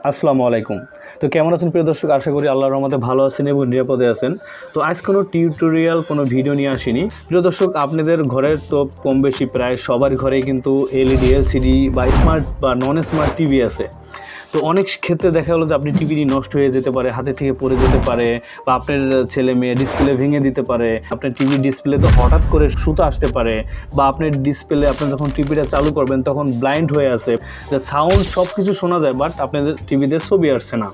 আসসালামু আলাইকুম। তো কেমন আছেন প্রিয় দর্শক? আশা করি আল্লাহর রহমতে ভালো আছেন এবং নিরাপদে আছেন। তো আজ কোনো টিউটোরিয়াল কোনো ভিডিও নিয়ে আসিনি। প্রিয় দর্শক, আপনাদের ঘরের তো কম বেশি প্রায় সবার ঘরেই কিন্তু এলইডি, এলসিডি বা স্মার্ট বা নন স্মার্ট টিভি আছে। তো অনেক ক্ষেত্রে দেখা গেলো যে আপনি টিভিটি নষ্ট হয়ে যেতে পারে, হাতে থেকে পড়ে যেতে পারে, বা আপনার ছেলে মেয়ে ডিসপ্লে ভেঙে দিতে পারে, আপনার টিভি ডিসপ্লেতে হঠাৎ করে সুতো আসতে পারে, বা আপনার ডিসপ্লে আপনি যখন টিভিটা চালু করবেন তখন ব্লাইন্ড হয়ে আছে, যে সাউন্ড সব কিছু শোনা যায় বাট আপনাদের টিভিতে ছবি আসছে না।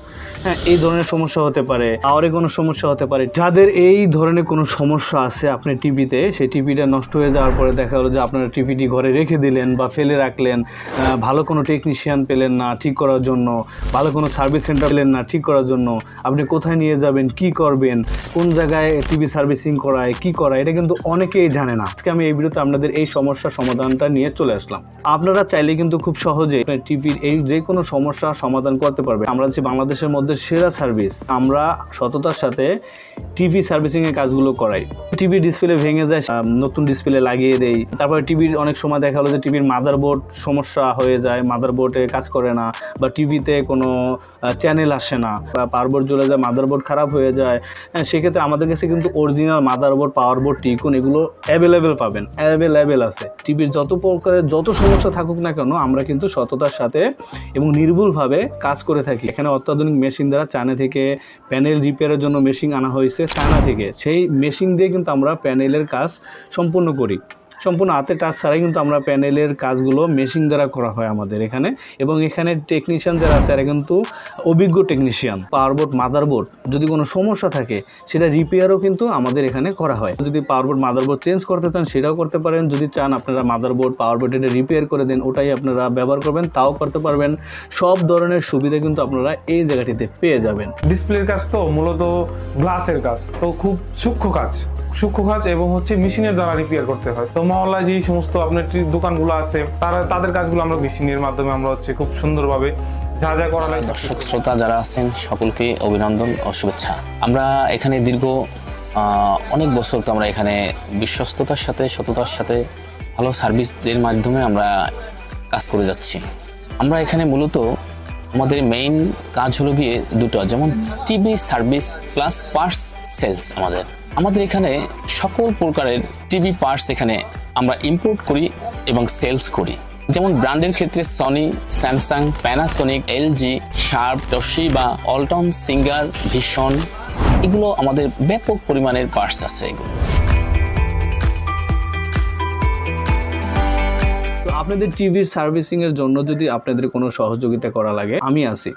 হ্যাঁ, এই ধরনের সমস্যা হতে পারে, আওয়ারে কোনো সমস্যা হতে পারে। যাদের এই ধরনের কোনো সমস্যা আছে আপনার টিভিতে, সেই টিভিটা নষ্ট হয়ে যাওয়ার পরে দেখা গেলো যে আপনারা টিভিটি ঘরে রেখে দিলেন বা ফেলে রাখলেন, ভালো কোনো টেকনিশিয়ান পেলেন না ঠিক করার জন্য, ভালো কোনো সার্ভিস সেন্টার পেলেন না ঠিক করার জন্য, আপনি কোথায় নিয়ে যাবেন, কি করবেন, কোন জায়গায় টিভি সার্ভিসিং করায়, কি করায়, এটা কিন্তু অনেকেই জানে না। আজকে আমি এই ভিডিওতে আপনাদের এই সমস্যার সমাধানটা নিয়ে চলে আসলাম। আপনারা চাইলে কিন্তু খুব সহজে টিভির এই যে কোনো সমস্যা সমাধান করতে পারবেন। আমরা হচ্ছে বাংলাদেশের মধ্যে সেরা সার্ভিস। আমরা সততার সাথে টিভি সার্ভিসিংয়ের কাজগুলো করাই। টিভি ডিসপ্লে ভেঙে যায়, নতুন ডিসপ্লে লাগিয়ে দেই। তারপরে টিভির অনেক সময় দেখা গেলো যে টিভির মাদারবোর্ড সমস্যা হয়ে যায়, মাদারবোর্ডে কাজ করে না, বা টিভিতে কোনো চ্যানেল আসে না, বা পাওয়ারবোর্ড জ্বলে যায়, মাদারবোর্ড খারাপ হয়ে যায়। হ্যাঁ, সেক্ষেত্রে আমাদের কাছে কিন্তু অরিজিনাল মাদারবোর্ড, পাওয়ারবোর্ড, টিকুন এগুলো অ্যাভেলেবেল পাবেন, অ্যাভেলেবেল আছে। টিভির যত প্রকারের যত সমস্যা থাকুক না কেন, আমরা কিন্তু সততার সাথে এবং নির্ভুলভাবে কাজ করে থাকি। এখানে অত্যাধুনিক মেশিন দ্বারা চায়না থেকে প্যানেল রিপেয়ারের জন্য মেশিন আনা হয়েছে চায়না থেকে। সেই মেশিন দিয়ে কিন্তু আমরা প্যানেলের কাজ সম্পূর্ণ করি। সম্পূর্ণ হাতে টাচ ছাড়াই কিন্তু আমরা প্যানেলের কাজগুলো মেশিন দ্বারা করা হয় আমাদের এখানে। এবং এখানে টেকনিশিয়ান যারা আছে এরা কিন্তু অভিজ্ঞ টেকনিশিয়ান। পাওয়ারবোর্ড, মাদারবোর্ড যদি কোনো সমস্যা থাকে সেটা রিপেয়ারও কিন্তু আমাদের এখানে করা হয়। যদি পাওয়ারবোর্ড, মাদারবোর্ড চেঞ্জ করতে চান সেটাও করতে পারেন। যদি চান আপনারা মাদারবোর্ড, পাওয়ারবোর্ড এটা রিপেয়ার করে দেন, ওটাই আপনারা ব্যবহার করবেন, তাও করতে পারবেন। সব ধরনের সুবিধা কিন্তু আপনারা এই জায়গাটিতে পেয়ে যাবেন। ডিসপ্লের কাজ তো মূলত গ্লাসের কাজ, তো খুব সূক্ষ্ম কাজ এবং হচ্ছে মেশিনের দ্বারা রিপেয়ার করতে হয়। তো মহল্লায় যে সমস্ত আপনার দোকানগুলো আছে তাদের কাজগুলো আমরা মেশিনের মাধ্যমে আমরা হচ্ছে খুব সুন্দরভাবে যা করা লাগে। দর্শক শ্রোতা যারা আছেন সকলকে অভিনন্দন ও শুভেচ্ছা। আমরা এখানে দীর্ঘ অনেক বছর তো আমরা এখানে বিশ্বস্ততার সাথে, সততার সাথে ভালো সার্ভিসের মাধ্যমে আমরা কাজ করে যাচ্ছি। আমরা এখানে মূলত আমাদের মেইন কাজ হলো গিয়ে দুটো, যেমন TV service plus parts sales. আমাদের এখানে সকল প্রকারের টিভি পার্টস এখানে আমরা ইম্পোর্ট করি এবং সেলস করি। যেমন ব্র্যান্ডের ক্ষেত্রে Sony, Samsung, Panasonic, LG, Sharp, Toshiba, Walton, Singer, Vision, এগুলো আমাদের ব্যাপক পরিমাণের পার্টস আছে। এগুলো তো আপনাদের টিভির সার্ভিসিংয়ের জন্য যদি আপনাদের কোনো সহযোগিতা করা লাগে, আমি আছি।